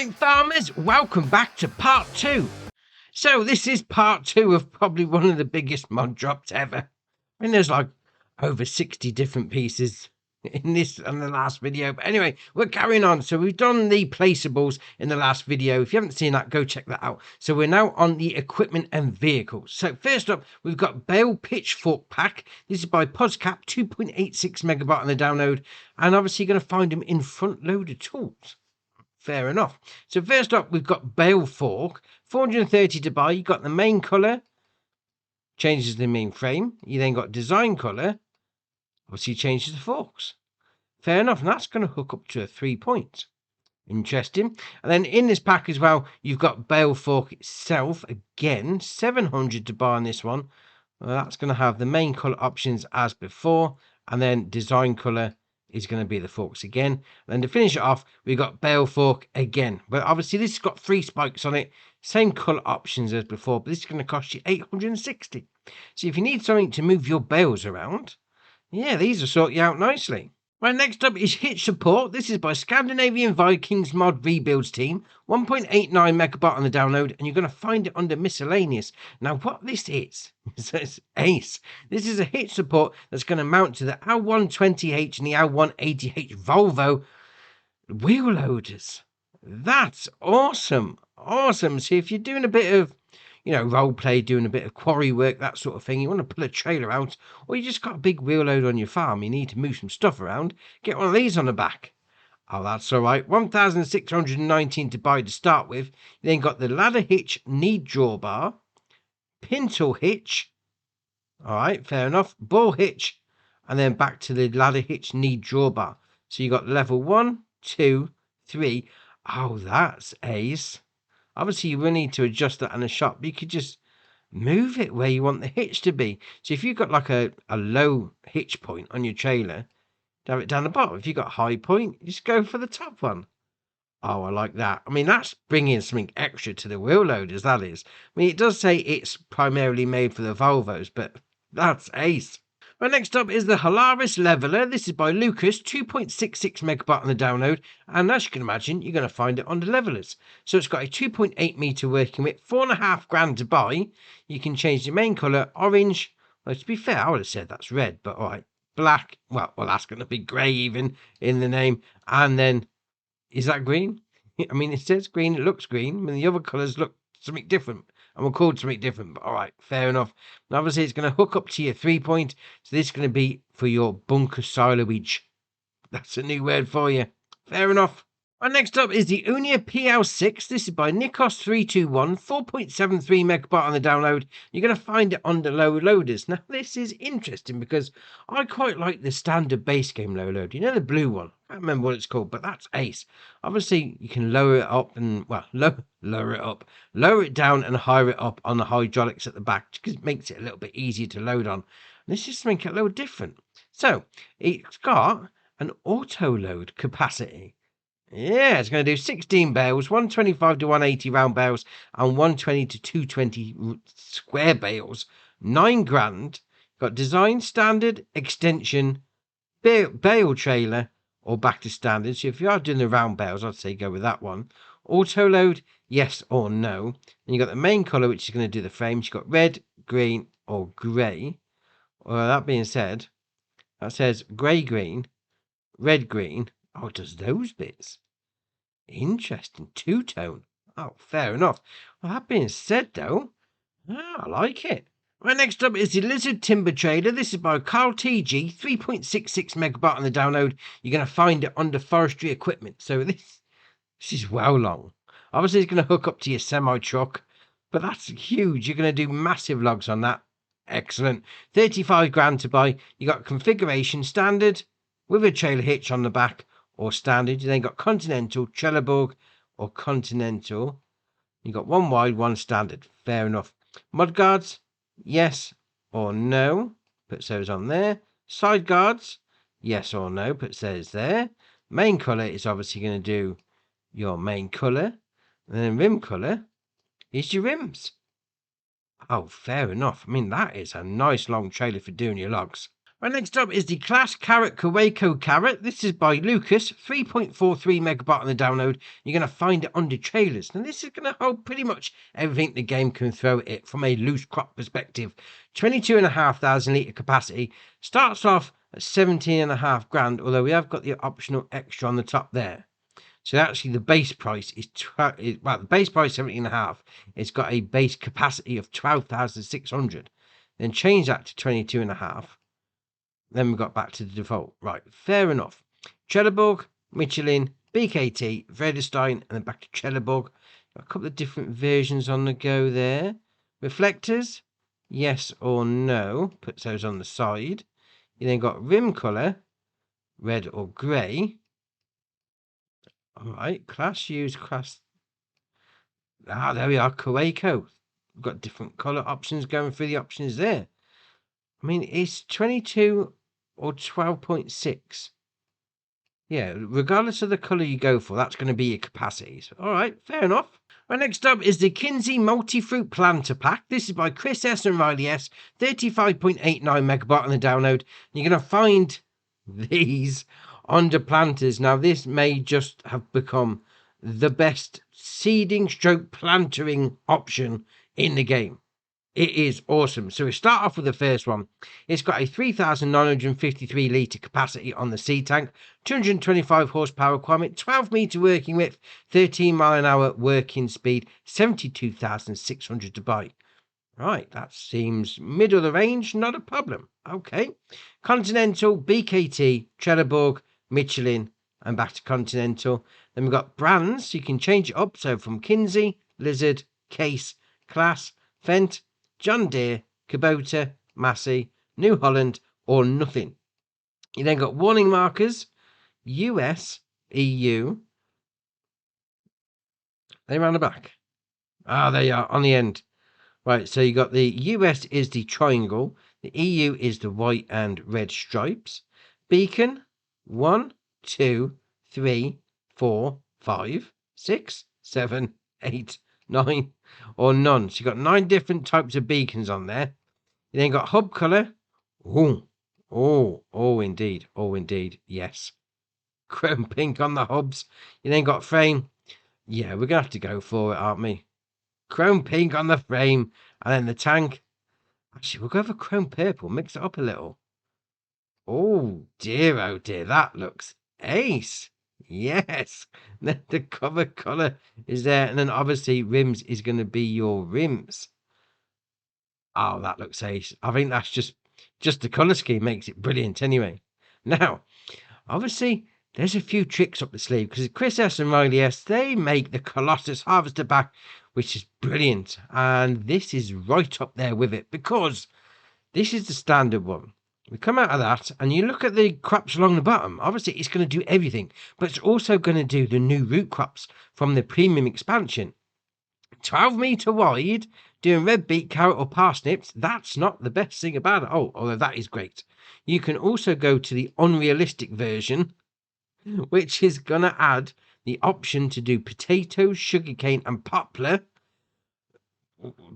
Right, farmers, welcome back to part 2. So this is part 2 of probably one of the biggest mod drops ever. I mean, there's like over 60 different pieces in this and the last video. But anyway, we're carrying on. So we've done the placeables in the last video. If you haven't seen that, go check that out. So we're now on the equipment and vehicles. So first up, we've got Bale Pitchfork Pack. This is by Poscap, 2.86 megabyte on the download. And obviously you're going to find them in front loader tools. Fair enough. So first up, we've got Bale Fork, 430 to buy. You've got the main colour, changes the main frame. You then got design colour, obviously changes the forks. Fair enough, and that's going to hook up to a 3 point. Interesting. And then in this pack as well, you've got Bale Fork itself, again, 700 to buy on this one. Well, that's going to have the main colour options as before, and then design colour is going to be the forks again. And then to finish it off, we've got Bale Fork again. But obviously this has got 3 spikes on it. Same colour options as before, but this is going to cost you 860. So if you need something to move your bales around, yeah, these will sort you out nicely. Right, next up is Hitch Support. This is by Scandinavian Vikings Mod Rebuilds Team. 1.89 megabyte on the download, and you're going to find it under miscellaneous. Now, what this is it's ace. This is a hitch support that's going to mount to the L120H and the L180H Volvo wheel loaders. That's awesome. Awesome. So if you're doing a bit of role play, doing a bit of quarry work, that sort of thing, you want to pull a trailer out, or you just got a big wheel load on your farm, you need to move some stuff around, get one of these on the back. Oh, that's all right. 1,619 to buy to start with. You then got the ladder hitch knee drawbar, pintle hitch, all right, fair enough, ball hitch, and then back to the ladder hitch knee drawbar. So you got level 1, 2, 3. Oh, that's ace. Obviously, you will need to adjust that in the shop, but you could just move it where you want the hitch to be. So if you've got like a low hitch point on your trailer, have it down the bottom. If you've got a high point, just go for the top one. Oh, I like that. I mean, that's bringing something extra to the wheel loaders, that is. I mean, it does say it's primarily made for the Volvos, but that's ace. Right, next up is the Holaris Leveler. This is by Lucas, 2.66 megabyte on the download, and as you can imagine, you're going to find it on the levelers. So it's got a 2.8 meter working width, 4.5 grand to buy. You can change the main colour, orange. Well, to be fair, I would have said that's red, but all right, black. Well, that's going to be grey even in the name. And then, is that green? I mean, it says green, it looks green. I mean, the other colours look something different. And we're called something different, but all right, fair enough. And obviously, it's going to hook up to your 3 point. So this is going to be for your bunker silage. That's a new word for you. Fair enough. And next up is the Unia PL6. This is by Nikos321, 4.73 megabyte on the download. You're going to find it on the low loaders. Now, this is interesting because I quite like the standard base game low load. You know, the blue one. I can't remember what it's called, but that's ace. Obviously, you can lower it up and, well, lower it up, lower it down and higher it up on the hydraulics at the back because it makes it a little bit easier to load on. And this is something a little different. So, it's got an auto load capacity. Yeah, it's going to do 16 bales, 125 to 180 round bales, and 120 to 220 square bales. 9 grand. Got design, standard, extension, bale trailer, or back to standard. So if you are doing the round bales, I'd say go with that one. Auto load, yes or no. And you got the main colour, which is going to do the frames. You've got red, green, or grey. Well, that being said, that says grey, green, red, green. Oh, it does those bits. Interesting. Two-tone. Oh, fair enough. Well, that being said, though, I like it. Right, next up is the Lizard Timber Trailer. This is by Carl TG, 3.66 megabyte on the download. You're going to find it under forestry equipment. So this is well long. Obviously, it's going to hook up to your semi-truck, but that's huge. You're going to do massive logs on that. Excellent. 35 grand to buy. You got configuration standard with a trailer hitch on the back or standard. You then got continental, Trelleborg or continental. You got one wide, one standard. Fair enough. Mud guards, yes or no. Put those on there. Side guards, yes or no. Put those there. Main colour is obviously going to do your main colour. And then rim colour is your rims. Oh, fair enough. I mean, that is a nice long trailer for doing your logs. Right, next up is the Clash Carrot Kawaii Carrot. This is by Lucas, 3.43 megabyte on the download. You're going to find it under trailers. Now, this is going to hold pretty much everything the game can throw at it from a loose crop perspective. 22,500 litre capacity. Starts off at 17.5 grand, although we have got the optional extra on the top there. So actually the base price is, the base price 17.5. It's got a base capacity of 12,600. Then change that to 22.5. Then we got back to the default. Right, fair enough. Trelleborg, Michelin, BKT, Vredestein, and then back to Trelleborg. Got a couple of different versions on the go there. Reflectors, yes or no. Puts those on the side. You then got rim colour, red or grey. All right, class used, class. Ah, there we are, Kawaii. We've got different colour options going through the options there. I mean, it's 22 or 12.6. Yeah, regardless of the colour you go for, that's going to be your capacity. So, all right, fair enough. Right, next up is the Kinsey Multi-Fruit Planter Pack. This is by Chris S. and Riley S. 35.89 megabyte on the download. You're going to find these under planters. Now, this may just have become the best seeding stroke plantering option in the game. It is awesome. So we start off with the first one. It's got a 3,953 litre capacity on the seed tank, 225 horsepower requirement, 12 metre working width, 13 mile an hour working speed, 72,600 to buy. Right, that seems middle of the range, not a problem. Okay. Continental, BKT, Trelleborg, Michelin, and back to Continental. Then we've got brands. You can change it up. So from Kinsey, Lizard, Case, Class, Fendt, John Deere, Kubota, Massey, New Holland, or nothing. You then got warning markers, US, EU. They around the back. Ah, there you are, on the end. Right, so you got the US is the triangle, the EU is the white and red stripes. Beacon, 1, 2, 3, 4, 5, 6, 7, 8, 9, or none. So you've got 9 different types of beacons on there. You then got hub colour. Oh, indeed. Oh, indeed. Yes. Chrome pink on the hubs. You then got frame. Yeah, we're going to have to go for it, aren't we? Chrome pink on the frame. And then the tank. Actually, we'll go for chrome purple. Mix it up a little. Oh, dear. That looks ace. Yes. The cover colour is there. And then obviously rims is going to be your rims. Oh, that looks ace. I think that's just the colour scheme makes it brilliant anyway. Now, obviously, there's a few tricks up the sleeve because Chris S. and Riley S., they make the Colossus Harvester Pack, which is brilliant. And this is right up there with it because this is the standard one. We come out of that and you look at the crops along the bottom. Obviously, it's going to do everything, but it's also going to do the new root crops from the premium expansion. 12 metre wide, doing red beet, carrot or parsnips. That's not the best thing about it. Oh, although that is great. You can also go to the unrealistic version, which is going to add the option to do potatoes, sugarcane and poplar.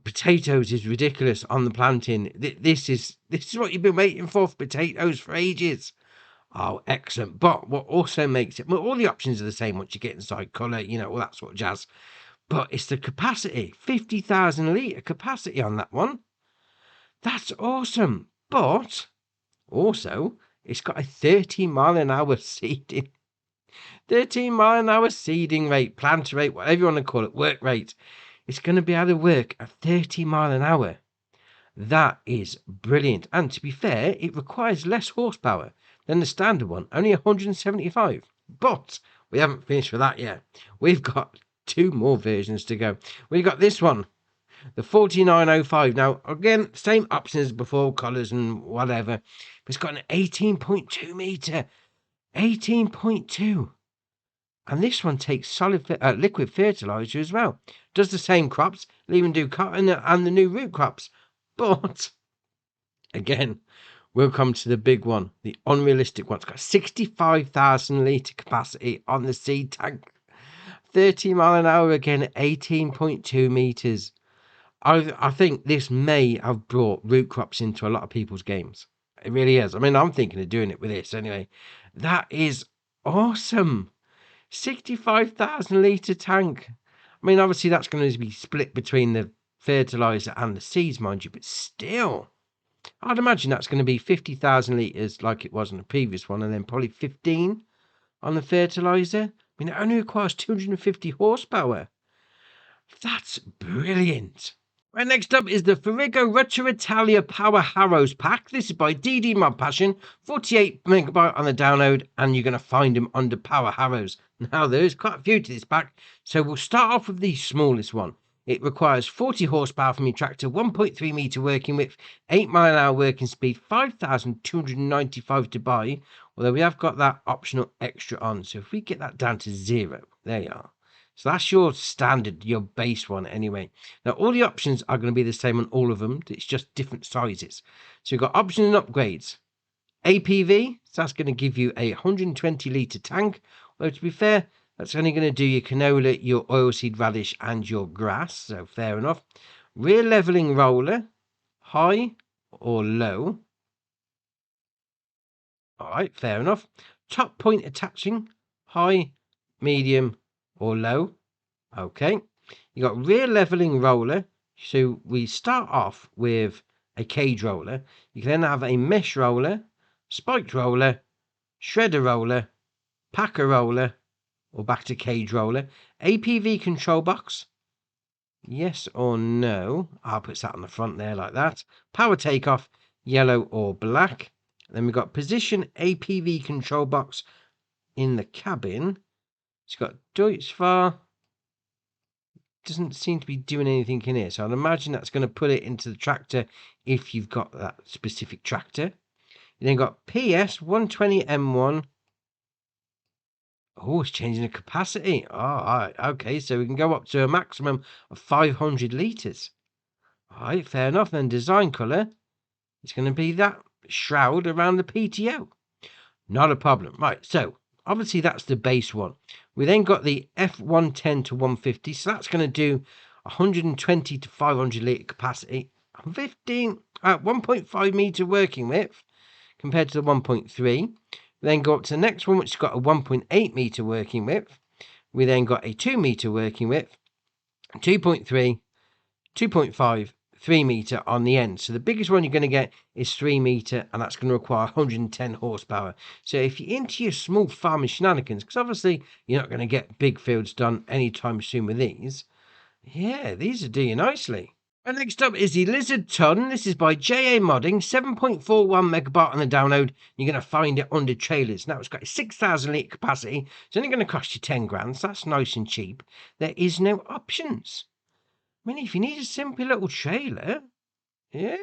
Potatoes is ridiculous on the planting. This is what you've been waiting for potatoes for ages. Oh, excellent. But what also makes it, well, all the options are the same once you get inside colour, all that sort of jazz. But it's the capacity, 50,000 litre capacity on that one. That's awesome. But also, it's got a 30 mile an hour seeding. 13 mile an hour seeding rate, planter rate, whatever you want to call it, work rate. It's going to be able to work at 30 mile an hour. That is brilliant. And to be fair, it requires less horsepower than the standard one, only 175. But we haven't finished with that yet. We've got 2 more versions to go. We've got this one, the 4905. Now, again, same options as before, colours and whatever. But it's got an 18.2 metre. 18.2. And this one takes solid liquid fertiliser as well. Does the same crops, leave and do cotton and the new root crops. But, again, we'll come to the big one, the unrealistic one. It's got 65,000 litre capacity on the seed tank. 30 mile an hour again at 18.2 metres. I think this may have brought root crops into a lot of people's games. It really is. I mean, I'm thinking of doing it with this anyway. That is awesome. 65,000 litre tank. I mean, obviously that's going to be split between the fertilizer and the seeds, mind you, but still, I'd imagine that's going to be 50,000 litres like it was on the previous one, and then probably 15 on the fertilizer. I mean, it only requires 250 horsepower. That's brilliant. Right, next up is the Forage Retro Italia Power Harrows Pack. This is by DD Mod Passion, 48 megabyte on the download, and you're going to find them under Power Harrows. Now, there's quite a few to this pack, so we'll start off with the smallest one. It requires 40 horsepower from your tractor, 1.3 meter working width, 8 mile an hour working speed, 5,295 to buy, although we have got that optional extra on. So if we get that down to 0, there you are. So that's your standard, your base one anyway. Now, all the options are going to be the same on all of them. It's just different sizes. So you've got options and upgrades. APV, so that's going to give you a 120 litre tank. Although to be fair, that's only going to do your canola, your oilseed radish and your grass. So fair enough. Rear levelling roller, high or low. All right, fair enough. Top point attaching, high, medium or low. Okay, you got rear leveling roller. So we start off with a cage roller. You can then have a mesh roller, spiked roller, shredder roller, packer roller, or back to cage roller. APV control box, yes or no. I'll put that on the front there like that. Power takeoff, yellow or black. Then we've got position APV control box in the cabin. It's got Deutschfahr. Doesn't seem to be doing anything in here, so I'd imagine that's going to put it into the tractor if you've got that specific tractor. You then got PS 120M1. Oh, it's changing the capacity. Oh, all right, okay, so we can go up to a maximum of 500 litres. All right, fair enough. Then design colour, it's going to be that shroud around the PTO. Not a problem. Right, so obviously that's the base one. We then got the F110 to 150, so that's going to do 120 to 500 litre capacity, 1.5 metre working width compared to the 1.3. We then go up to the next one, which has got a 1.8 metre working width. We then got a 2 metre working width, 2.3, 2.5, 3 metre on the end. So the biggest one you're going to get is 3 metre, and that's going to require 110 horsepower. So if you're into your small farming shenanigans, because obviously you're not going to get big fields done anytime soon with these, yeah, these will do you nicely. And next up is the Lizard Ton. This is by JA Modding, 7.41 megabyte on the download. You're going to find it under trailers. Now, it's got a 6,000 litre capacity. It's only going to cost you 10 grand, so that's nice and cheap. There is no options. I mean, if you need a simple little trailer, yeah,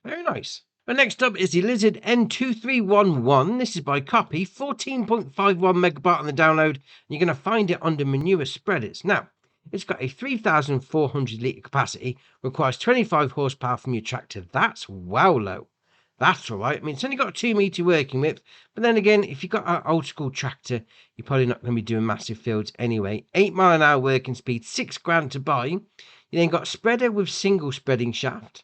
very nice. And next up is the Lizard N2311. This is by Copy, 14.51 megabyte on the download. You're going to find it under manure spreaders. Now, it's got a 3,400 litre capacity, requires 25 horsepower from your tractor. That's wow low. That's all right. I mean, it's only got a 2 metre working width, but then again, if you've got an old school tractor, you're probably not going to be doing massive fields anyway. 8 mile an hour working speed, 6 grand to buy. You then got spreader with single spreading shaft,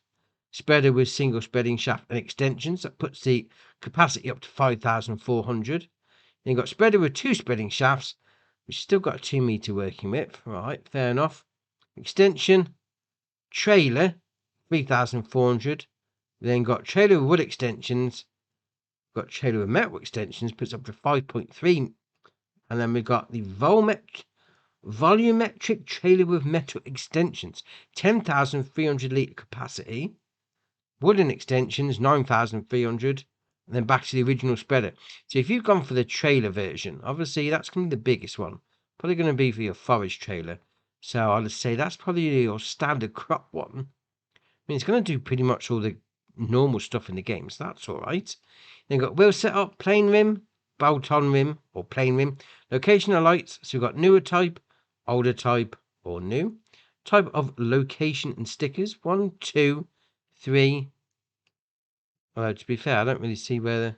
spreader with single spreading shaft and extensions. That puts the capacity up to 5,400. Then you've got spreader with 2 spreading shafts, which still got a 2 metre working width. Right, fair enough. Extension, trailer, 3,400. Then got trailer with wood extensions. Got trailer with metal extensions, puts up to 5.3. And then we've got the volumetric trailer with metal extensions, 10,300 litre capacity. Wooden extensions, 9,300. And then back to the original spreader. So if you've gone for the trailer version, obviously that's going to be the biggest one. Probably going to be for your forage trailer. So I'll just say that's probably your standard crop one. I mean, it's going to do pretty much all the normal stuff in the game, so that's all right. Then you've got wheel setup, plain rim, bolt-on rim, or plain rim. Location of lights, so we've got newer type, older type, or new. Type of location and stickers, 1, 2, 3. Although, to be fair, I don't really see where the...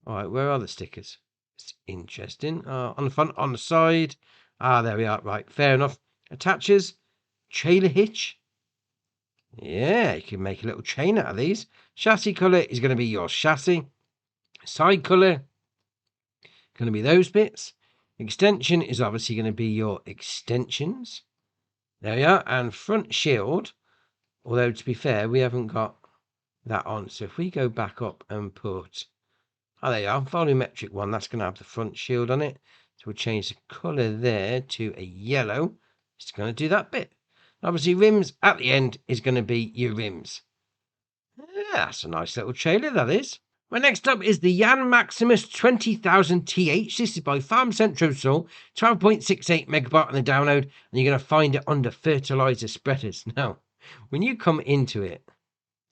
Alright, where are the stickers? It's interesting. On the front, on the side. There we are. Right, fair enough. Attaches, trailer hitch. Yeah, you can make a little chain out of these. Chassis colour is going to be your chassis. Side colour, going to be those bits. Extension is obviously going to be your extensions. There we are. And front shield, although to be fair, we haven't got that on. So if we go back up and put, oh, there you are, volumetric one, that's going to have the front shield on it. So we'll change the colour there to a yellow. It's going to do that bit. Obviously, rims at the end is going to be your rims. Yeah, that's a nice little trailer, that is. Well, next up is the Yan Maximus 20,000 TH. This is by Farm Centro Sol, 12.68 megabyte on the download, and you're going to find it under fertilizer spreaders. Now, when you come into it,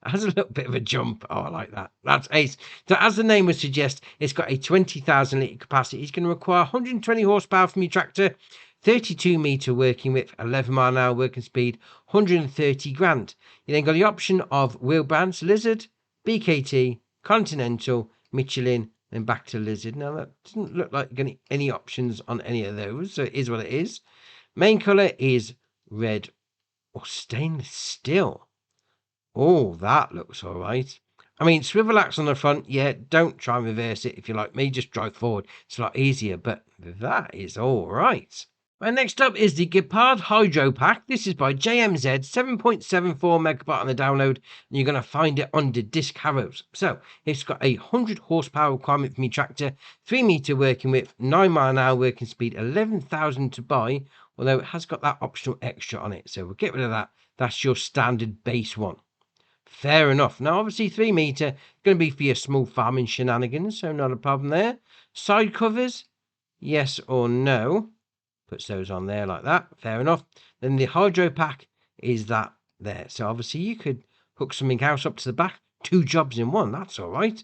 it has a little bit of a jump. Oh, I like that. That's ace. So as the name would suggest, it's got a 20,000 litre capacity. It's going to require 120 horsepower from your tractor, 32 metre working width, 11 mile an hour working speed, 130 grand. You then got the option of wheel brands, Lizard, BKT, Continental, Michelin, then back to Lizard. Now, that doesn't look like any options on any of those, so it is what it is. Main colour is red or stainless steel. Oh, that looks all right. I mean, swivel axe on the front, yeah, don't try and reverse it. If you're like me, just drive forward. It's a lot easier, but that is all right. Well, next up is the Gepard Hydro Pack. This is by JMZ, 7.74 megabyte on the download, and you're going to find it under disc harrows. So, it's got a 100 horsepower requirement from your tractor, 3 metre working width, 9 mile an hour working speed, 11,000 to buy, although it has got that optional extra on it. So, we'll get rid of that. That's your standard base one. Fair enough. Now, obviously, 3 metre, going to be for your small farming shenanigans, so not a problem there. Side covers, yes or no. Puts those on there like that. Fair enough. Then the hydro pack is that there. So, obviously, you could hook something else up to the back. 2 jobs in one. That's all right.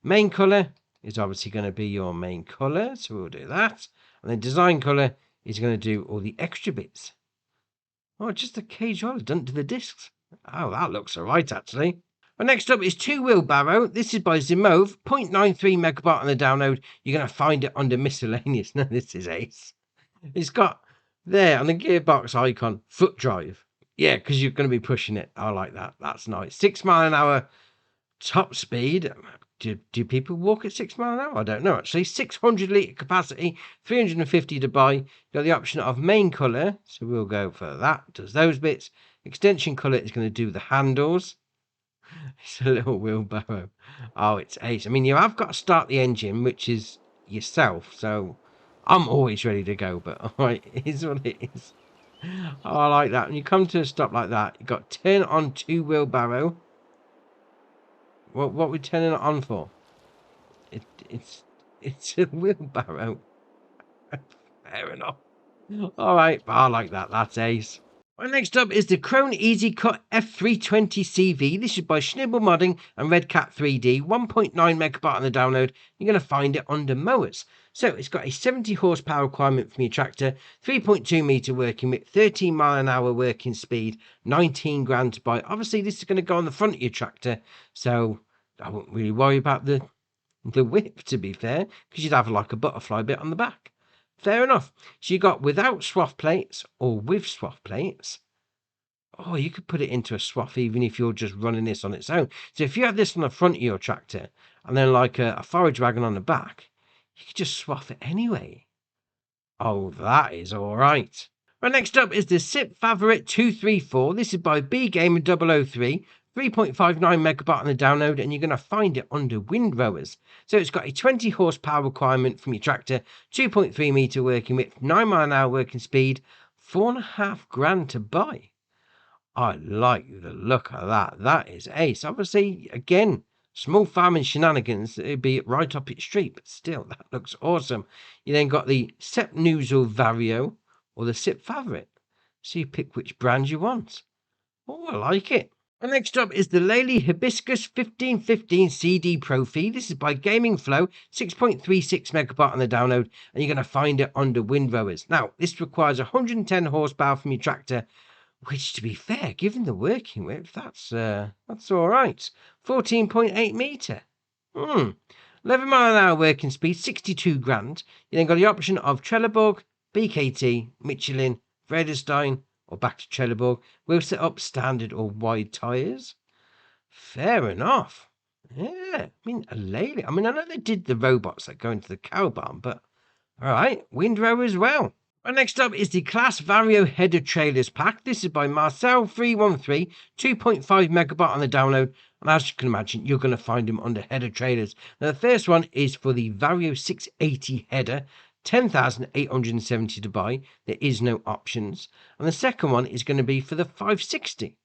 Main colour is obviously going to be your main colour, so we'll do that. And then design colour is going to do all the extra bits. Oh, just the cage roller done to the discs. Oh, that looks all right, actually. Well, next up is 2-wheelbarrow. This is by Zimov, 0.93 megabyte on the download. You're going to find it under miscellaneous. No, this is ace. It's got there on the gearbox icon, foot drive. Yeah, because you're going to be pushing it. I like that. That's nice. 6 mile an hour top speed. Do people walk at 6 mile an hour? I don't know, actually. 600 litre capacity, 350 to buy. You've got the option of main colour, so we'll go for that. Does those bits. Extension colour is going to do the handles. It's a little wheelbarrow. Oh, it's ace. I mean, you have got to start the engine, which is yourself, so I'm always ready to go, but all right, it is what it is. Oh, I like that. When you come to a stop like that, you've got turn on 2-wheelbarrow. What we're turning it on for? It's a wheelbarrow. Fair enough. All right, I like that. That's ace. Well, next up is the Krone Easy Cut F320 CV. This is by Schnibble Modding and Red Cat 3D. 1.9 megabyte on the download. You're going to find it under mowers. So it's got a 70 horsepower requirement from your tractor, 3.2 metre working width, 13 mile an hour working speed, 19 grand to buy. Obviously, this is going to go on the front of your tractor, so I wouldn't really worry about the whip, to be fair, because you'd have like a butterfly bit on the back. Fair enough. So you got without swath plates or with swath plates. Oh, you could put it into a swath even if you're just running this on its own. So if you had this on the front of your tractor and then like a forage wagon on the back, you could just swath it anyway. Oh, that is all right. Well, next up is the SIP Favorite 234. This is by B Gamer 003. 3.59 megabyte on the download, and you're going to find it under windrowers. So it's got a 20 horsepower requirement from your tractor, 2.3 metre working width, 9 mile an hour working speed, 4.5 grand to buy. I like the look of that. That is ace. Obviously, again, small farming shenanigans, it'd be right up its street, but still, that looks awesome. You then got the SIP Noozle Vario or the SIP Favorite. So you pick which brand you want. Oh, I like it. And next up is the Lely Hibiscus 1515 CD Pro Feed. This is by Gaming Flow, 6.36 megabyte on the download, and you're going to find it under windrowers. Now, this requires 110 horsepower from your tractor, which, to be fair, given the working width, that's all right. 14.8 metre. 11 mile an hour working speed, 62 grand. You then got the option of Trelleborg, BKT, Michelin, Vredestein, or back to Trelleborg. We'll set up standard or wide tyres. Fair enough. Yeah, I mean, a Lely. I mean, I know they did the robots that go into the cow barn, but all right, windrow as well. Right, next up is the Class Vario Header Trailers Pack. This is by Marcel313, 2.5 megabyte on the download. And as you can imagine, you're going to find them under header trailers. Now, the first one is for the Vario 680 header, 10,870 to buy. There is no options. And the second one is going to be for the 560.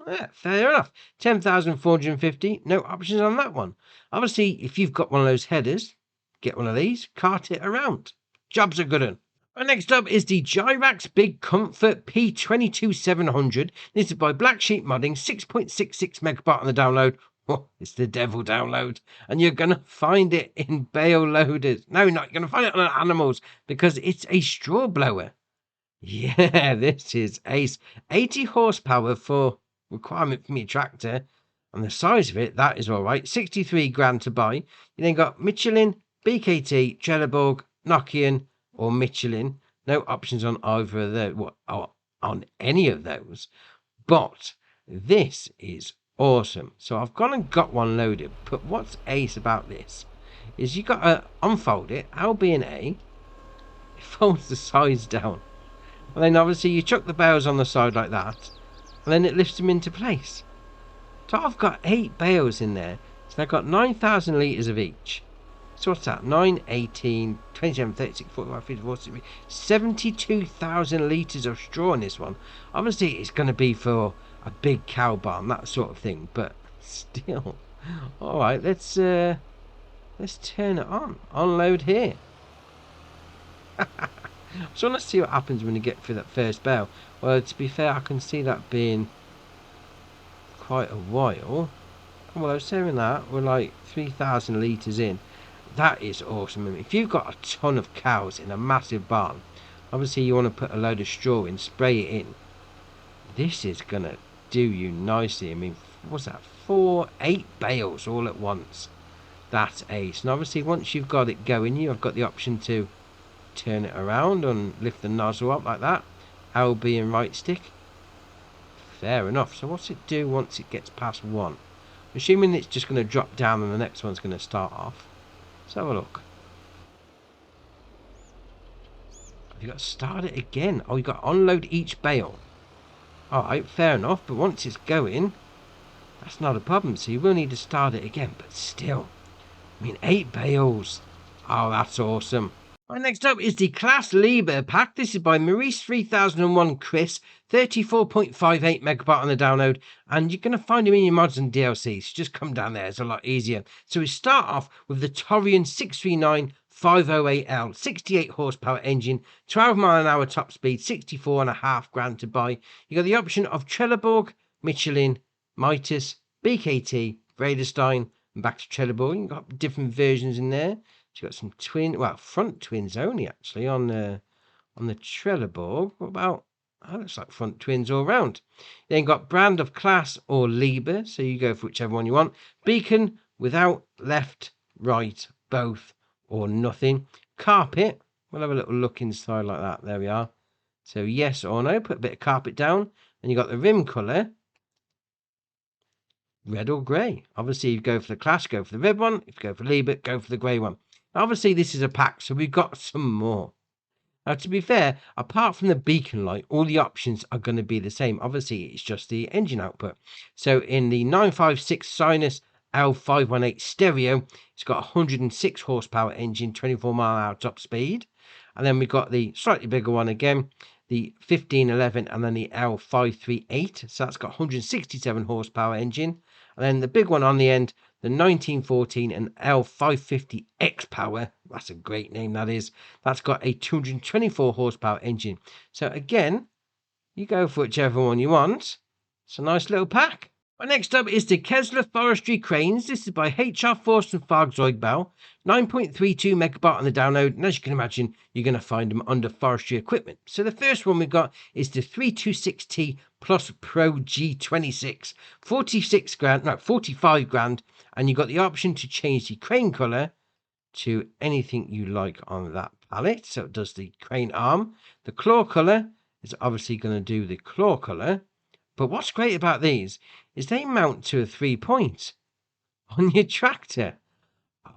Yeah, fair enough. 10,450. No options on that one. Obviously, if you've got one of those headers, get one of these, cart it around. Job's a good one. Right, next up is the Gyrax Big Comfort P22700. This is by Black Sheep Modding, 6.66 megabyte on the download. Oh, it's the devil download. And you're going to find it in bale loaders. No, not you're going to find it on animals because it's a straw blower. Yeah, this is ace. 80 horsepower for requirement for me tractor. And the size of it, that is all right. 63 grand to buy. You then got Michelin, BKT, Trelleborg, Nokian, or Michelin. No options on either of those, on any of those. But this is awesome. So I've gone and got one loaded. But what's ace about this is you got to unfold it. L, B, and A. It folds the sides down. And then obviously you chuck the bales on the side like that. And then it lifts them into place. So I've got 8 bales in there. So I've got 9,000 litres of each. So what's that? 9, 18, 27, 36, 45, 54, 60, 72,000 litres of straw in this one. Obviously it's going to be for a big cow barn, that sort of thing. But still. Alright, let's turn it on. Unload here. So let's see what happens when you get through that first bale. Well, to be fair, I can see that being quite a while. Well, I was saying that we're like 3,000 litres in. That is awesome. I mean, if you've got a ton of cows in a massive barn, obviously you want to put a load of straw in, spray it in. This is going to do you nicely. I mean, what's that? 8 bales all at once. That's ace. And obviously once you've got it going, you've got the option to turn it around and lift the nozzle up like that. LB and right stick. Fair enough. So what's it do once it gets past 1? Assuming it's just going to drop down and the next one's going to start off. Let's have a look. Have you got to start it again? Oh, you got to unload each bale. Alright, fair enough. But once it's going, that's not a problem. So you will need to start it again. But still, I mean, 8 bales. Oh, that's awesome. Right, next up is the Class Liebe Pack. This is by Maurice3001 Chris, 34.58 megabyte on the download, and you're going to find them in your mods and DLCs. So just come down there, it's a lot easier. So we start off with the Torian 639 508L, 68 horsepower engine, 12 mile an hour top speed, 64.5 grand to buy. You got the option of Trelleborg, Michelin, Mitas, BKT, Vredestein, and back to Trelleborg. You've got different versions in there. So you've got some front twins only actually on the Trelleborg. What about, looks like front twins all round. Then got brand of class or Liebe, so you go for whichever one you want. Beacon without, left, right, both, or nothing. Carpet, we'll have a little look inside like that. There we are. So yes or no, put a bit of carpet down. And you got the rim colour, red or grey. Obviously, if you go for the class, go for the red one. If you go for Liebe, go for the grey one. Obviously, this is a pack, so we've got some more. Now, to be fair, apart from the beacon light, all the options are going to be the same. Obviously, it's just the engine output. So in the 956 Sinus L518 stereo, it's got a 106 horsepower engine, 24 mile an hour top speed. And then we've got the slightly bigger one again, the 1511, and then the L538. So that's got 167 horsepower engine. And then the big one on the end, the 1914 and L550 X Power. That's a great name, that is. That's got a 224 horsepower engine. So again, you go for whichever one you want. It's a nice little pack. Right, next up is the Kessler Forestry Cranes. This is by HR Forst and Fagzeugbau. 9.32 megabyte on the download. And as you can imagine, you're going to find them under forestry equipment. So the first one we've got is the 326T Plus Pro G26. 45 grand. And you've got the option to change the crane colour to anything you like on that pallet. So it does the crane arm. The claw colour, is obviously going to do the claw colour. But what's great about these is they mount to a 3-point on your tractor.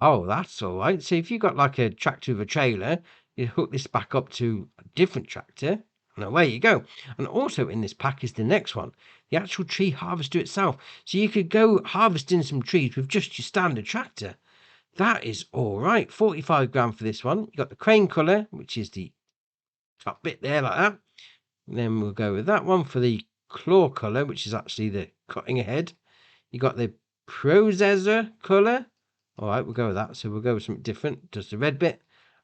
Oh, that's all right. So if you've got like a tractor with a trailer, you hook this back up to a different tractor, and away you go. And also in this pack is the next one, the actual tree harvester itself. So you could go harvesting some trees with just your standard tractor. That is all right. 45 grand for this one. You got the crane colour, which is the top bit there like that. And then we'll go with that one for the claw colour, which is actually the cutting ahead. You got the processor colour. All right, we'll go with that. So we'll go with something different. Does the red bit.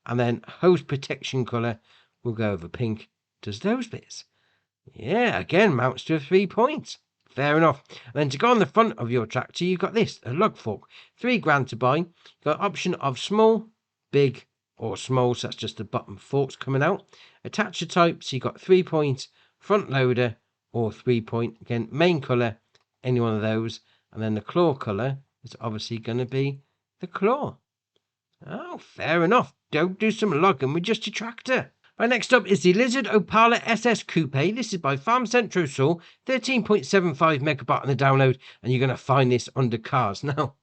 And then hose protection colour, we'll go over pink. Does those bits. Yeah, again, mounts to a 3-point. Fair enough. And then to go on the front of your tractor, you've got this, a lug fork. 3 grand to buy. You've got option of small, big, or small. So that's just the bottom forks coming out. Attacher type, so you've got 3-point, front loader, or 3-point. Again, main colour, any one of those. And then the claw colour is obviously going to be the claw. Oh, fair enough. Don't do some logging with just your tractor. Right, next up is the Lizard Opala SS Coupe. This is by Farm Centro Soul, 13.75 megabyte on the download, and you're going to find this under cars. Now,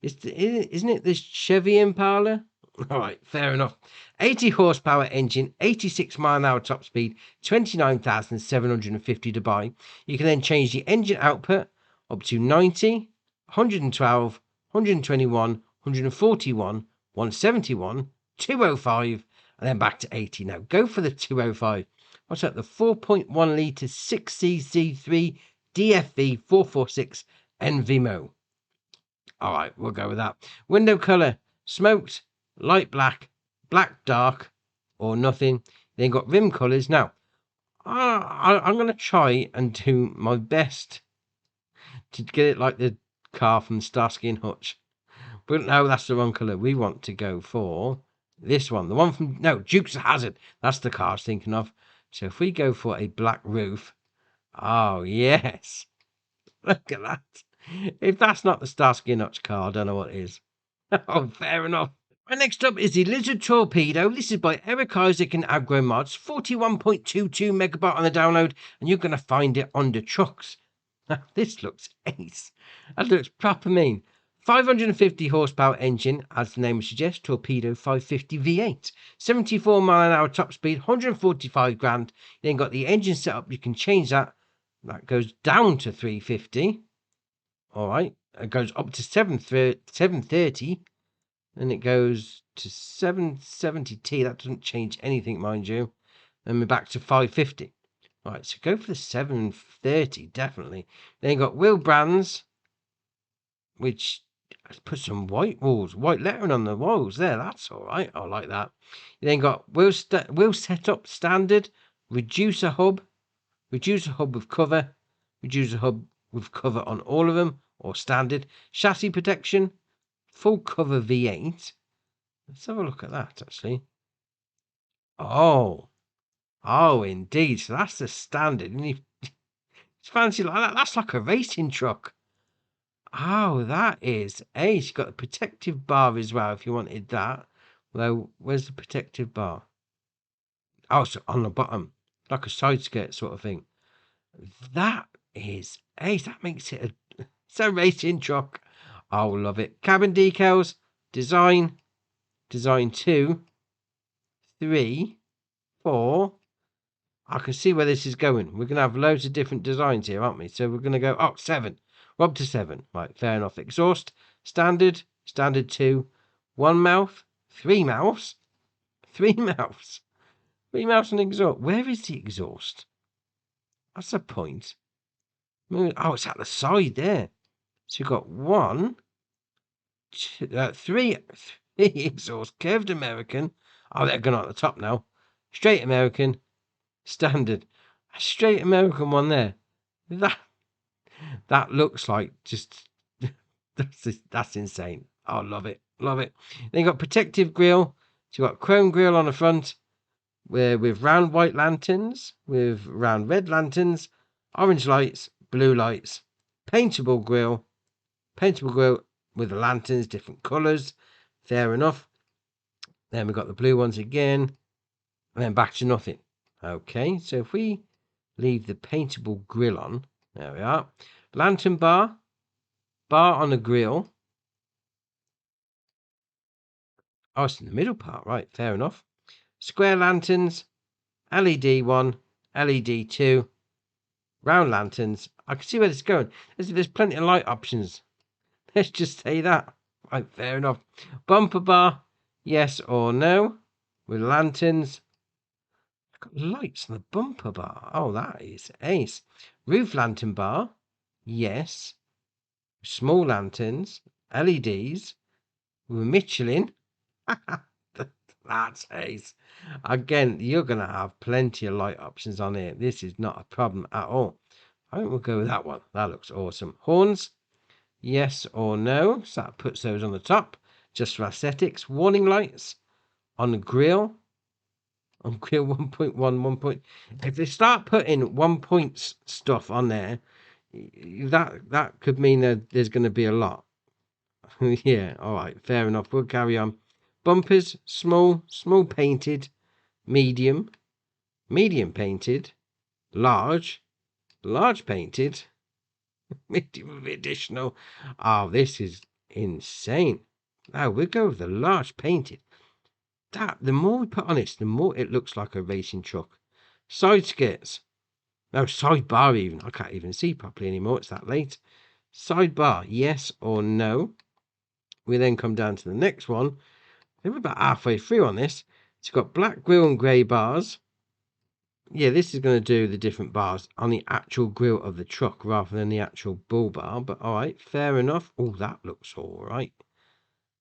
isn't it this Chevy Impala? All right, fair enough. 80 horsepower engine, 86 mile an hour top speed, 29,750 to buy. You can then change the engine output up to 90, 112, 121, 141, 171, 205, and then back to 80. Now go for the 205. What's that? The 4.1 litre 6cc3 DFV 446 NVMO. All right, we'll go with that. Window colour, smoked, light black, black dark, or nothing. Then got rim colours. Now, I'm going to try and do my best to get it like the car from Starsky and Hutch. But no, that's the wrong colour. We want to go for this one. The one from, no, Dukes of Hazzard. That's the car I was thinking of. So if we go for a black roof. Oh, yes. Look at that. If that's not the Starsky and Hutch car, I don't know what is. Oh, fair enough. Right, next up is the Lizard Torpedo. This is by Eric Isaac and Agro Mods. 41.22 megabyte on the download. And you're going to find it under trucks. Now, this looks ace. That looks proper mean. 550 horsepower engine, as the name suggests, Torpedo 550 V8. 74 mile an hour top speed, 145 grand. You then got the engine setup. You can change that. That goes down to 350. All right. It goes up to 730. Then it goes to 770T. That doesn't change anything, mind you. Then we're back to 550. All right. So go for the 730, definitely. Then you got wheel brands, which put some white lettering on the walls there. That's all right. I like that. You then got wheel setup standard, reducer hub with cover, reducer hub with cover on all of them, or standard. Chassis protection, full cover V8. Let's have a look at that actually. Oh, indeed. So that's the standard. And it's fancy like that. That's like a racing truck. Oh, that is ace. You've got a protective bar as well if you wanted that. Although, where's the protective bar? Oh, so on the bottom. Like a side skirt sort of thing. That is ace. That makes it it's a racing truck. Oh, love it. Cabin decals. Design 2, 3, 4. I can see where this is going. We're going to have loads of different designs here, aren't we? So we're going to go, 7. We're up to 7. Right, fair enough. Exhaust, standard 2, 1 mouth, 3 mouths, 3 mouths, 3 mouths and exhaust. Where is the exhaust? That's the point. Oh, it's at the side there. So you've got 1, 2, 3 exhaust, curved American. Oh, they're going on at the top now. Straight American, standard. A straight American one there. That looks like just that's insane. Oh, love it. Then you got protective grille. So you got chrome grille on the front with round white lanterns, with round red lanterns, orange lights, blue lights, paintable grille with the lanterns, different colours. Fair enough. Then we got the blue ones again, and then back to nothing. Okay, so if we leave the paintable grill on, there we are. Lantern bar, bar on the grill. Oh, it's in the middle part, right? Fair enough. Square lanterns, LED 1, LED 2, round lanterns. I can see where this is going. There's plenty of light options. Let's just say that. Right, fair enough. Bumper bar, yes or no, with lanterns. I've got lights on the bumper bar. Oh, that is ace. Roof lantern bar, yes. Small lanterns, LEDs, with Michelin. That's ace. Again, you're going to have plenty of light options on here. This is not a problem at all. I think we'll go with that one. That looks awesome. Horns, yes or no. So that puts those on the top, just for aesthetics. Warning lights on the grill. On grill 1.1, 1. If they start putting 1 point stuff on there, that could mean that there's going to be a lot. Yeah, all right, fair enough. We'll carry on. Bumpers, small painted, medium painted, large painted, medium additional. Oh, this is insane. Oh, we'll go with the large painted. The more we put on this, the more it looks like a racing truck. Side skirts. No, sidebar even. I can't even see properly anymore. It's that late. Sidebar, yes or no. We then come down to the next one. We're about halfway through on this. It's got black grill and grey bars. Yeah, this is going to do the different bars on the actual grill of the truck rather than the actual bull bar. But all right, fair enough. Oh, that looks all right.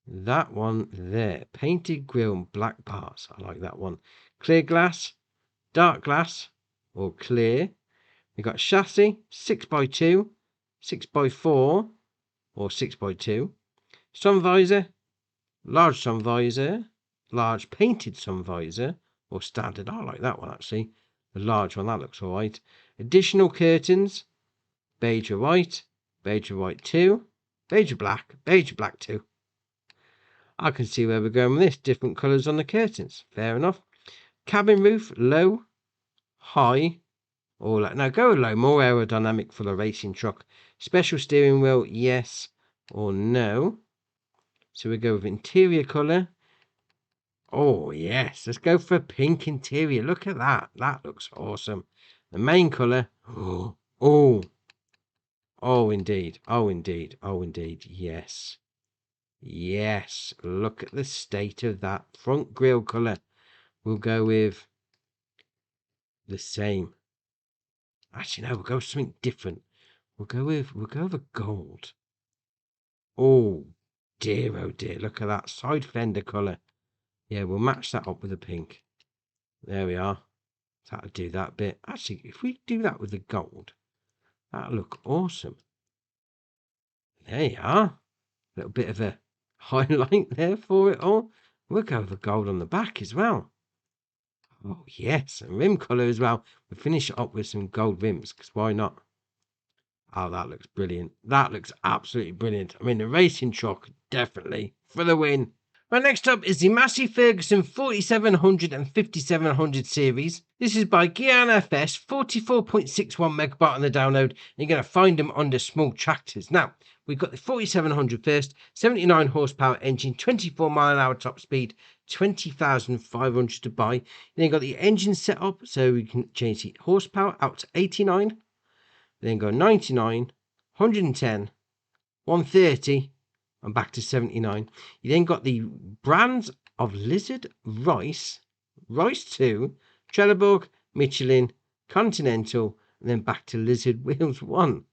That one there. Painted grill and black bars. I like that one. Clear glass, dark glass, or clear. We've got chassis, 6x2, 6x4, or 6x2. Sun visor, large sun visor, large painted sun visor, or standard. I like that one actually. The large one, that looks all right. Additional curtains, beige or white 2, beige or black 2. I can see where we're going with this. Different colours on the curtains. Fair enough. Cabin roof, low, high, or like, now go low, more aerodynamic for the racing truck. Special steering wheel, yes or no. So we go with interior colour. Oh yes, let's go for a pink interior. Look at that. That looks awesome. The main colour. Oh indeed. Oh indeed. Oh indeed. Yes. Yes. Look at the state of that front grille colour. We'll go with the same. Actually, no, we'll go with something different. We'll go with a gold. Oh dear, look at that side fender colour. Yeah, we'll match that up with a pink. There we are. That'll do that bit. Actually, if we do that with the gold, that'll look awesome. There you are. A little bit of a highlight there for it all. We'll go with the gold on the back as well. Oh yes, and rim colour as well. We'll finish it up with some gold rims, because why not? Oh, that looks brilliant. That looks absolutely brilliant. I mean, the racing truck, definitely, for the win. Right, next up is the Massey Ferguson 4700 and 5700 series. This is by Guiana FS, 44.61 megabyte on the download. And you're going to find them under small tractors. Now, we've got the 4700 first, 79 horsepower engine, 24 mile an hour top speed, 20,500 to buy. Then you've got the engine set up, so we can change the horsepower out to 89. Then go 99, 110, 130, and back to 79. You then got the brands of Lizard, Rice 2, Trelleborg, Michelin, Continental, and then back to Lizard Wheels 1.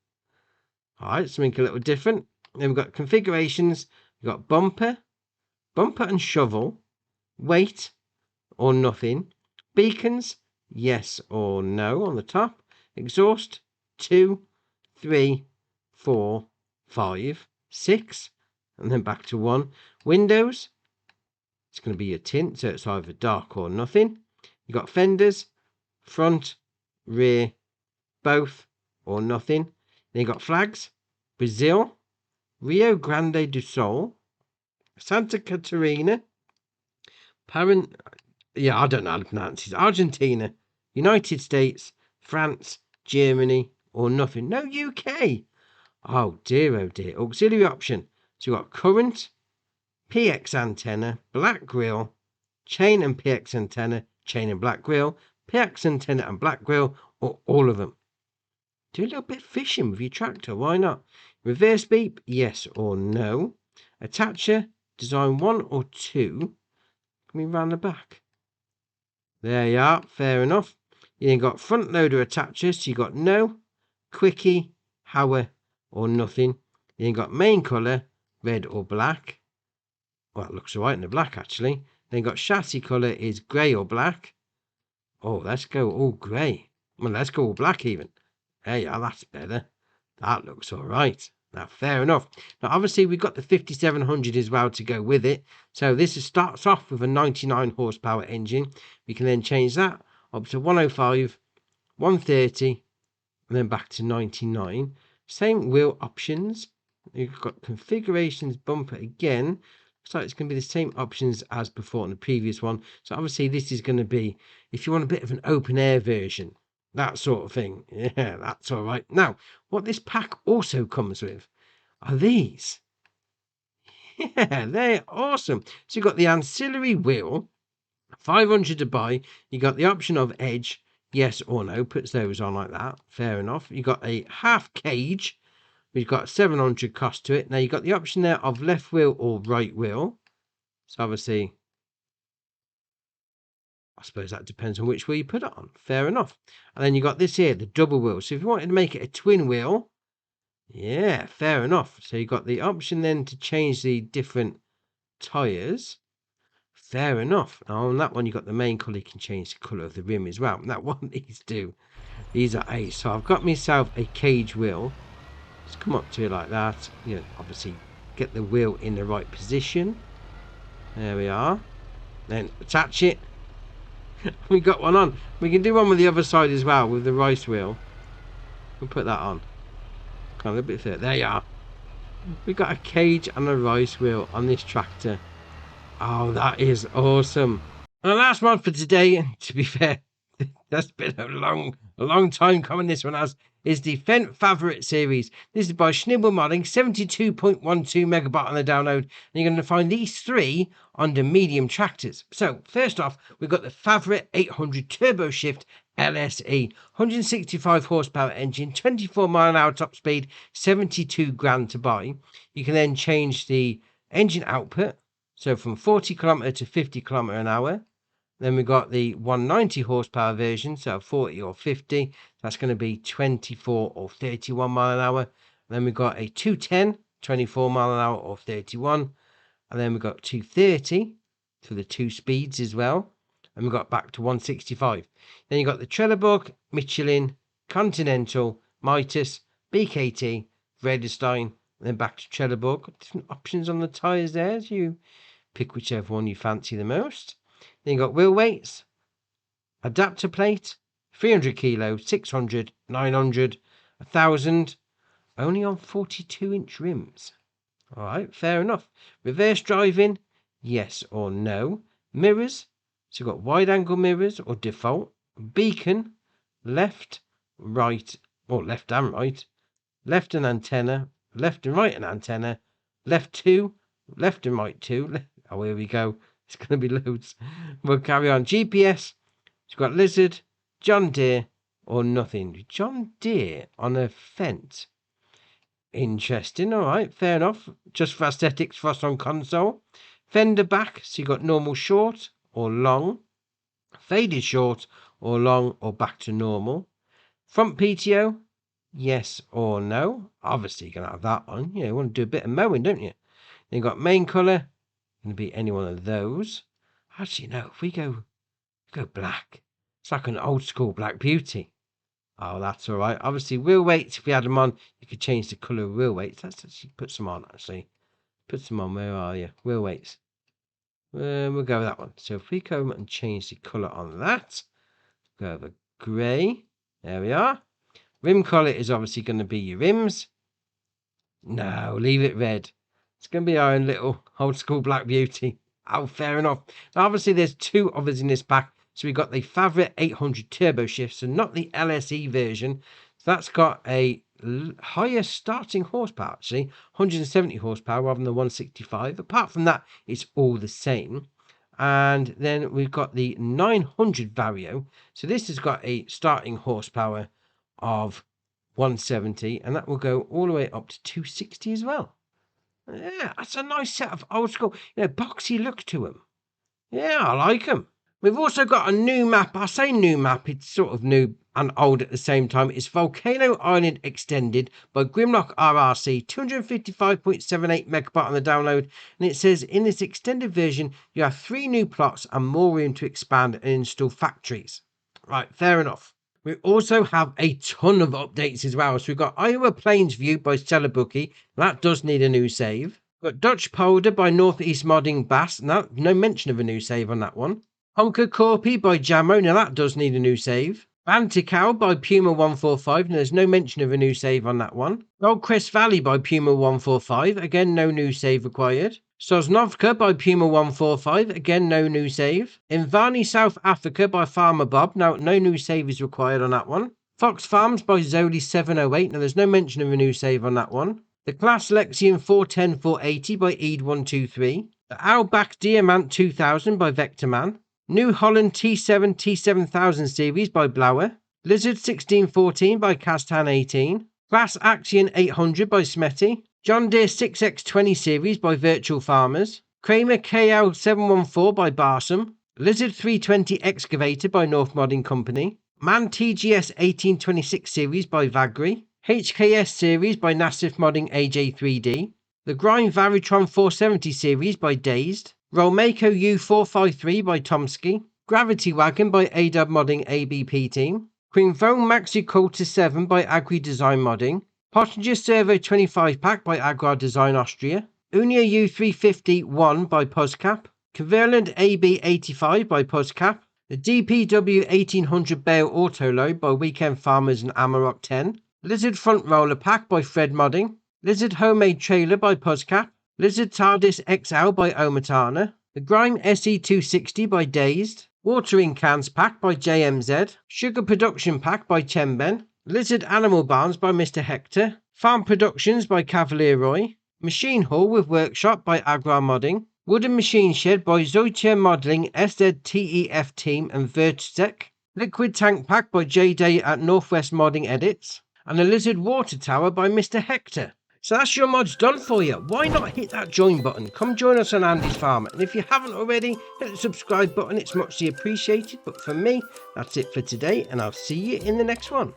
All right, something a little different. Then we've got configurations. We've got bumper and shovel, weight or nothing, beacons, yes or no on the top, exhaust, 2, 3, 4, 5, 6, and then back to 1. Windows, it's going to be a tint, so it's either dark or nothing. You've got fenders, front, rear, both or nothing. Then you've got flags, Brazil, Rio Grande do Sul, Santa Catarina, I don't know how to pronounce it, Argentina, United States, France, Germany, or nothing. No UK. Oh dear, oh dear. Auxiliary option. So you've got current, PX antenna, black grill, chain and PX antenna, chain and black grill, PX antenna and black grill, or all of them. Do a little bit of fishing with your tractor, why not? Reverse beep, yes or no. Attacher, design 1 or 2. Coming round the back. There you are, fair enough. You then got front loader attacher, so you got no, quickie, hour, or nothing. You then got main colour, red or black. Well, it looks alright in the black actually. Then got chassis colour is grey or black. Oh, let's go all grey. Well, let's go all black even. There you are, that's better. That looks alright. Now, fair enough. Now, obviously, we've got the 5700 as well to go with it. So this starts off with a 99 horsepower engine. We can then change that up to 105, 130, and then back to 99. Same wheel options. You've got configurations bumper again. Looks like it's going to be the same options as before on the previous one. So obviously this is going to be, if you want a bit of an open air version, that sort of thing. Yeah, that's all right. Now, what this pack also comes with are these. Yeah, they're awesome. So you've got the ancillary wheel, 500 to buy. You got the option of edge, yes or no, puts those on like that. Fair enough. You got a half cage. We've got 700 cost to it. Now you've got the option there of left wheel or right wheel. So obviously, I suppose that depends on which wheel you put it on. Fair enough. And then you got this here, the double wheel. So if you wanted to make it a twin wheel, yeah, fair enough. So you got the option then to change the different tyres. Fair enough. Now on that one, you got the main colour. You can change the colour of the rim as well. Now what these do, these are ace. So I've got myself a cage wheel. Just come up to it like that. You know, obviously get the wheel in the right position. There we are. Then attach it. We got one on. We can do one with the other side as well with the rice wheel. We'll put that on. Come on, a bit further. There you are. We've got a cage and a rice wheel on this tractor. Oh, that is awesome. And the last one for today, to be fair, that's been a long time coming, this one has, is the Fendt Favorite series. This is by Schnibble Modding, 72.12 megabyte on the download. And you're going to find these three under medium tractors. So first off, we've got the Favorite 800 Turbo Shift LSE, 165 horsepower engine, 24 mile an hour top speed, 72 grand to buy. You can then change the engine output, so from 40 kilometer to 50 kilometer an hour. Then we've got the 190 horsepower version, so 40 or 50. That's going to be 24 or 31 mile an hour. Then we've got a 210, 24 mile an hour or 31. And then we've got 230 for the 2 speeds as well. And we've got back to 165. Then you've got the Trelleborg, Michelin, Continental, Mitas, BKT, Vredestein, and then back to Trelleborg. Different options on the tyres there, so you pick whichever one you fancy the most. Then you've got wheel weights, adapter plate, 300 kilo, 600, 900, 1000, only on 42-inch rims. All right, fair enough. Reverse driving, yes or no. Mirrors, so you've got wide angle mirrors or default. Beacon, left, right, or left and right. Left and antenna, left and right and antenna. Left 2, left and right 2. Oh, here we go. It's going to be loads. We'll carry on. GPS. You've got Lizard, John Deere, or nothing. John Deere on a Fendt. Interesting. All right. Fair enough. Just for aesthetics for us on console. Fender back. So you've got normal short or long. Faded short or long or back to normal. Front PTO. Yes or no. Obviously, you're going to have that on. You know, you want to do a bit of mowing, don't you? Then you've got main colour. Going to be any one of those. Actually, no, if we go black, it's like an old school Black Beauty. Oh, that's all right. Obviously, wheel weights, if we had them on, you could change the colour of wheel weights. Let's actually put some on, actually. Put some on. Where are you? Wheel weights. We'll go with that one. So if we come and change the colour on that, go over grey. There we are. Rim colour is obviously going to be your rims. No, leave it red. It's going to be our own little old school Black Beauty. Oh, fair enough. Now, obviously, there's 2 others in this pack. So we got the Favorite 800 Turbo Shift, so not the LSE version. So that's got a higher starting horsepower, actually, 170 horsepower rather than the 165. Apart from that, it's all the same. And then we've got the 900 Vario. So this has got a starting horsepower of 170, and that will go all the way up to 260 as well. Yeah, that's a nice set of old school, boxy look to them. Yeah, I like them. We've also got a new map. I say new map, it's sort of new and old at the same time. It's Volcano Island Extended by Grimlock RRC, 255.78 megabyte on the download. And it says, in this extended version, you have 3 new plots and more room to expand and install factories. Right, fair enough. We also have a ton of updates as well. So we've got Iowa Plains View by Stellar Bookie. That does need a new save. We've got Dutch Polder by Northeast Modding Bass. Now, no mention of a new save on that one. Honker Corpy by Jammo. Now that does need a new save. Banticow by Puma 145. Now there's no mention of a new save on that one. Goldcrest Valley by Puma 145. Again, no new save required. Sosnovka by Puma 145. Again, no new save. Invani South Africa by Farmer Bob. Now, no new save is required on that one. Fox Farms by Zoli 708. Now, there's no mention of a new save on that one. The Class Lexion 410-480 by Eid123. The Owlback Diamant 2000 by Vectorman. New Holland T7000 series by Blower. Lizard 1614 by Castan 18. Class Axion 800 by Smetty. John Deere 6X20 series by Virtual Farmers. Kramer KL714 by Barsom. Lizard 320 Excavator by North Modding Company. Man TGS 1826 series by Vagri. HKS series by Nassif Modding AJ3D. The Grind Varitron 470 series by Dazed. Rolmako U453 by Tomsky. Gravity Wagon by ADAB Modding ABP Team. Quinvone Maxi Culture 7 by Agri Design Modding. Pottinger Servo 25 Pack by Agrar Design Austria. Unia U350-1 by Pozcap. Kverland AB85 by Pozcap. The DPW 1800 Bale Autoload by Weekend Farmers and Amarok 10. Lizard Front Roller Pack by Fred Modding. Lizard Homemade Trailer by Pozcap. Lizard TARDIS XL by Omatana. The Grime SE260 by Dazed. Watering Cans Pack by JMZ. Sugar Production Pack by Chemben. Lizard Animal Barns by Mr. Hector. Farm Productions by Cavalier Roy. Machine Hall with Workshop by Agrar Modding. Wooden Machine Shed by Zoitier Modeling, SZTEF Team and Vertsec. Liquid Tank Pack by J-Day at Northwest Modding Edits. And a Lizard Water Tower by Mr. Hector. So that's your mods done for you. Why not hit that join button? Come join us on Andy's Farm. And if you haven't already, hit the subscribe button. It's muchly appreciated. But for me, that's it for today. And I'll see you in the next one.